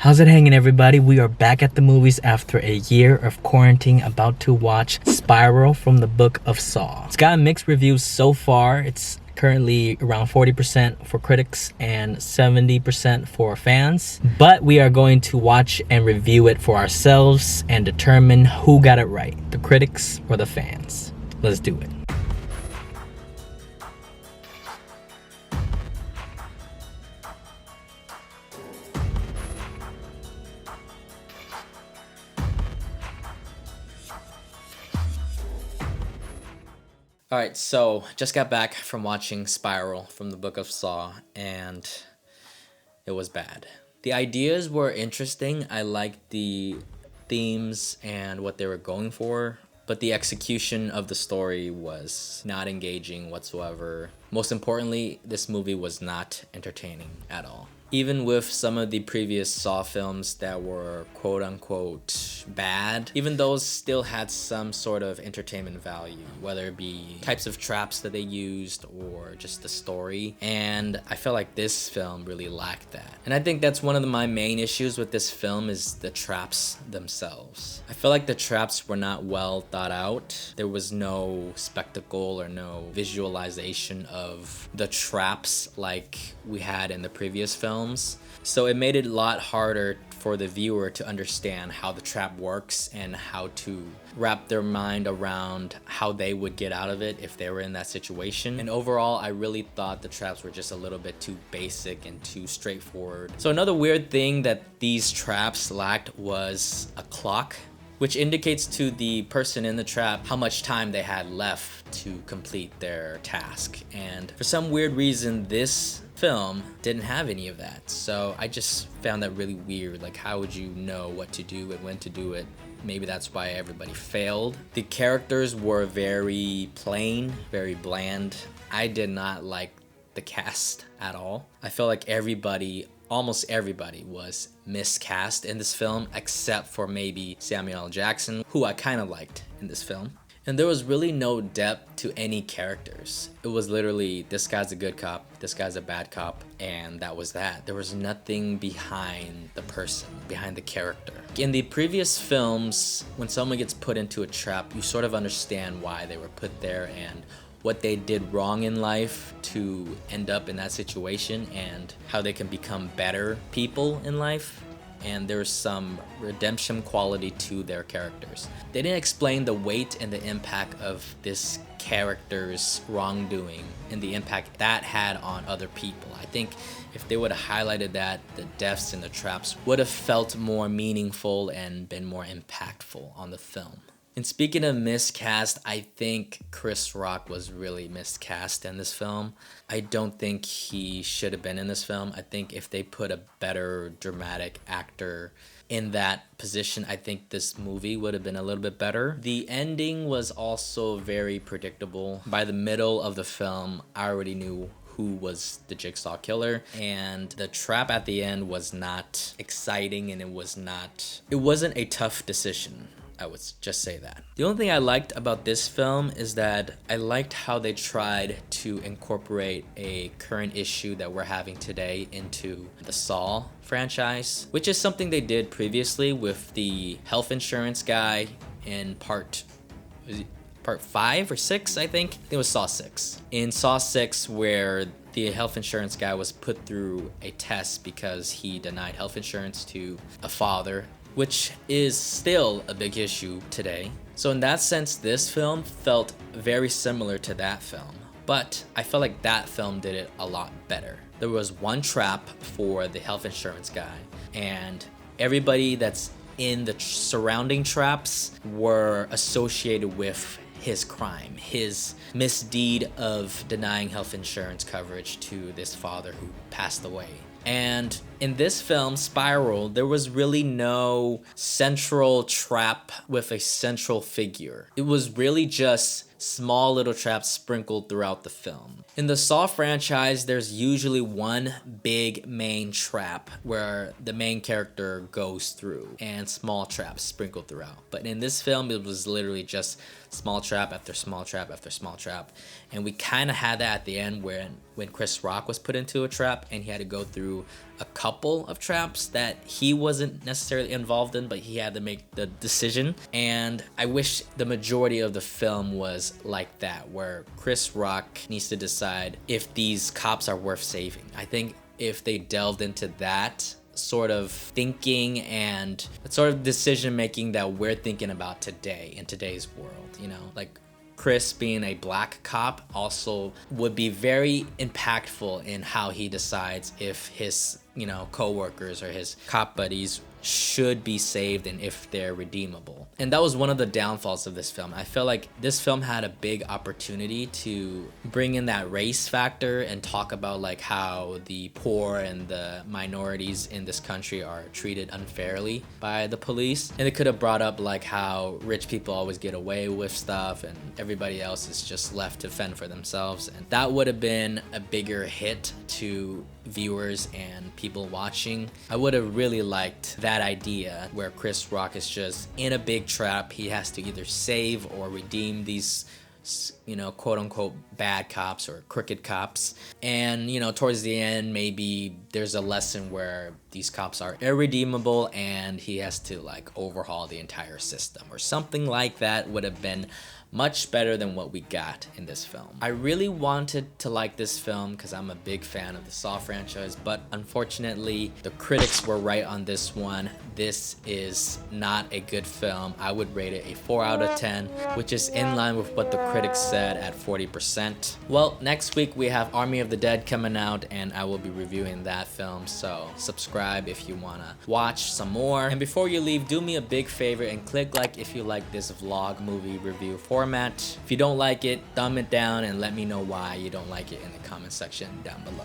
How's it hanging, everybody? We are back at the movies after a year of quarantine, about to watch Spiral from the Book of Saw. It's gotten mixed reviews so far. It's currently around 40% for critics and 70% for fans. But we are going to watch and review it for ourselves and determine who got it right, the critics or the fans. Let's do it. Alright, so just got back from watching Spiral from the Book of Saw, and it was bad. The ideas were interesting. I liked the themes and what they were going for, but the execution of the story was not engaging whatsoever. Most importantly, this movie was not entertaining at all. Even with some of the previous Saw films that were quote-unquote bad, even those still had some sort of entertainment value, whether it be types of traps that they used or just the story. And I felt like this film really lacked that. And I think that's one of my main issues with this film is the traps themselves. I feel like the traps were not well thought out. There was no spectacle or no visualization of the traps like we had in the previous film. So it made it a lot harder for the viewer to understand how the trap works and how to wrap their mind around how they would get out of it if they were in that situation. And overall, I really thought the traps were just a little bit too basic and too straightforward. So another weird thing that these traps lacked was a clock, which indicates to the person in the trap how much time they had left to complete their task. And for some weird reason, this film didn't have any of that. So I just found that really weird. Like, how would you know what to do and when to do it? Maybe that's why everybody failed. The characters were very plain, very bland. I did not like the cast at all. I felt like almost everybody was miscast in this film, except for maybe Samuel L. Jackson, who I kind of liked in this film. And there was really no depth to any characters. It was literally, this guy's a good cop, this guy's a bad cop, and that was that. There was nothing behind the person, behind the character. In the previous films, when someone gets put into a trap, you sort of understand why they were put there and what they did wrong in life to end up in that situation and how they can become better people in life. And there's some redemption quality to their characters. They didn't explain the weight and the impact of this character's wrongdoing and the impact that had on other people. I think if they would have highlighted that, the deaths and the traps would have felt more meaningful and been more impactful on the film. And speaking of miscast, I think Chris Rock was really miscast in this film. I don't think he should have been in this film. I think if they put a better dramatic actor in that position, I think this movie would have been a little bit better. The ending was also very predictable. By the middle of the film, I already knew who was the Jigsaw killer, and the trap at the end was not exciting, and it wasn't a tough decision. I would just say that. The only thing I liked about this film is that I liked how they tried to incorporate a current issue that we're having today into the Saw franchise, which is something they did previously with the health insurance guy in part 5 or 6, I think. It was Saw 6. In Saw 6, where the health insurance guy was put through a test because he denied health insurance to a father, which is still a big issue today. So in that sense, this film felt very similar to that film, but I felt like that film did it a lot better. There was one trap for the health insurance guy, and everybody that's in the surrounding traps were associated with his crime, his misdeed of denying health insurance coverage to this father who passed away. And in this film, Spiral, there was really no central trap with a central figure. It was really just small little traps sprinkled throughout the film. In the Saw franchise, there's usually one big main trap where the main character goes through and small traps sprinkled throughout. But in this film, it was literally just small trap after small trap after small trap. And we kind of had that at the end when Chris Rock was put into a trap and he had to go through a couple couple of traps that he wasn't necessarily involved in, but he had to make the decision. And I wish the majority of the film was like that, where Chris Rock needs to decide if these cops are worth saving. I think if they delved into that sort of thinking and sort of decision making that we're thinking about today in today's world, you know, like Chris being a black cop also would be very impactful in how he decides if his, you know, co-workers or his cop buddies should be saved and if they're redeemable. And that was one of the downfalls of this film. I feel like this film had a big opportunity to bring in that race factor and talk about like how the poor and the minorities in this country are treated unfairly by the police. And it could have brought up like how rich people always get away with stuff and everybody else is just left to fend for themselves. And that would have been a bigger hit to viewers and people watching. I would have really liked that idea where Chris Rock is just in a big trap. He has to either save or redeem these, you know, quote unquote bad cops or crooked cops. And, you know, towards the end, maybe there's a lesson where these cops are irredeemable and he has to like overhaul the entire system or something like that. Would have been much better than what we got in this film. I really wanted to like this film because I'm a big fan of the Saw franchise, but unfortunately the critics were right on this one. This is not a good film. I would rate it a 4 out of 10, which is in line with what the critics said at 40%. Well, next week we have Army of the Dead coming out and I will be reviewing that film, so subscribe if you wanna watch some more. And before you leave, do me a big favor and click like if you like this vlog movie review format. If you don't like it, thumb it down and let me know why you don't like it in the comment section down below.